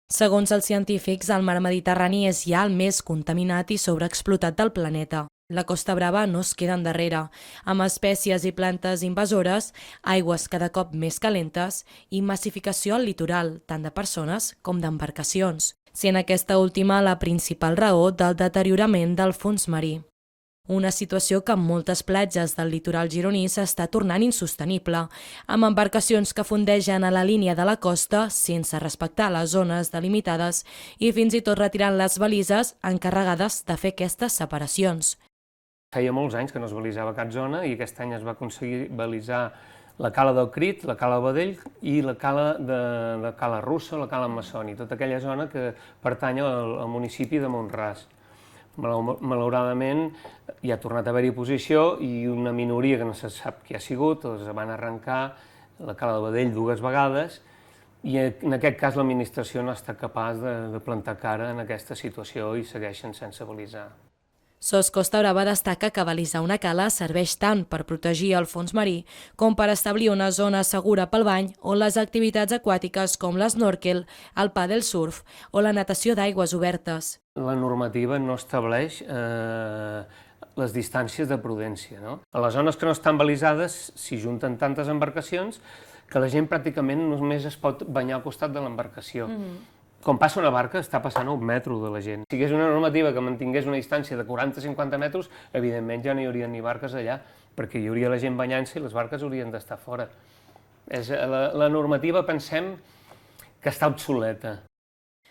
Segons els científics, el mar Mediterrani és ja el més contaminat i sobreexplotat del planeta. La Costa Brava no es queda endarrere, amb espècies i plantes invasores, aigües cada cop més calentes i massificació al litoral, tant de persones com d'embarcacions, sent aquesta última la principal raó del deteriorament del fons marí. Una situació que en moltes platges del litoral gironí s'està tornant insostenible, amb embarcacions que fondegen a la línia de la costa sense respectar les zones delimitades i fins i tot retirant les balises encarregades de fer aquestes separacions. Feia molts anys que no es balisava cap zona i aquest any es va aconseguir balisar la cala del Crit, la cala Badell i la cala de Cala Russa, la cala Massoni, tota aquella zona que pertany al municipi de Mont-ras. Malauradament hi ha tornat a haver-hi oposició i una minoria que no se sap qui ha sigut, els van arrencar la cala de Badell 2 vegades i en aquest cas l'administració no ha estat capaç de plantar cara en aquesta situació i segueixen sense balisar. SOS Costa Brava destaca que balisar una cala serveix tant per protegir el fons marí com per establir una zona segura pel bany on les activitats aquàtiques com l'esnòrquel, el pàdel surf o la natació d'aigües obertes. La normativa no estableix les distàncies de prudència. No? A les zones que no estan balisades s'hi junten tantes embarcacions que la gent pràcticament només es pot banyar al costat de l'embarcació. Com passa una barca, està passant a 1 metro de la gent. Si hi hagués una normativa que mantingués una distància de 40-50 metres, evidentment ja no hi hauria ni barques allà, perquè hi hauria la gent banyant-se i les barques haurien d'estar fora. La normativa pensem que està obsoleta.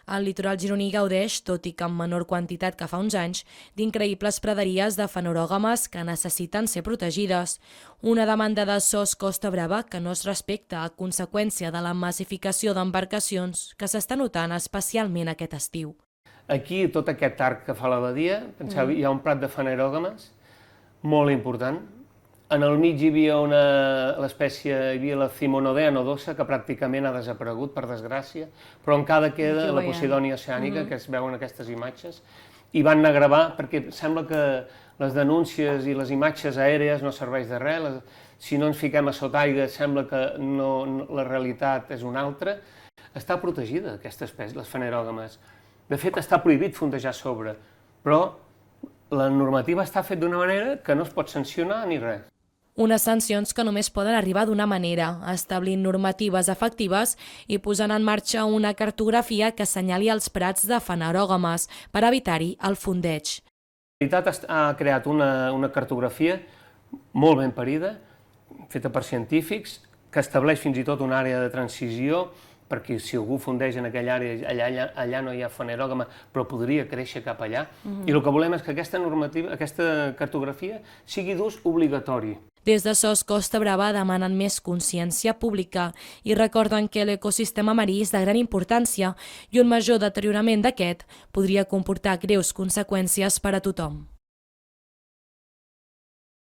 El litoral gironí gaudeix, tot i que en menor quantitat que fa uns anys, d'increïbles praderies de fanerògames que necessiten ser protegides. Una demanda de SOS Costa Brava que no es respecta a conseqüència de la massificació d'embarcacions que s'està notant especialment aquest estiu. Aquí, tot aquest arc que fa la badia, penseu, hi ha un prat de fanerògames molt important. En el mig hi havia la Cimonodea nodosa, que pràcticament ha desaparegut, per desgràcia, però encara queda la Posidònia oceànica, que es veuen aquestes imatges, i van anar a gravar, perquè sembla que les denúncies i les imatges aèries no serveix de res, si no ens fiquem a sota aigua sembla que la realitat és una altra. Està protegida, aquesta espècie, les fanerògames. De fet, està prohibit fondejar a sobre, però la normativa està feta d'una manera que no es pot sancionar ni res. Unes sancions que només poden arribar d'una manera, establint normatives efectives i posant en marxa una cartografia que assenyali els prats de fanerògames per evitar-hi el fondeig. La Generalitat ha creat una cartografia molt ben parida, feta per científics, que estableix fins i tot una àrea de transició, perquè si algú fondeix en aquella àrea, allà no hi ha fanerògama, però podria créixer cap allà. I el que volem és que aquesta cartografia sigui d'ús obligatori. Des de SOS Costa Brava demanen més consciència pública i recorden que l'ecosistema marí és de gran importància i un major deteriorament d'aquest podria comportar greus conseqüències per a tothom.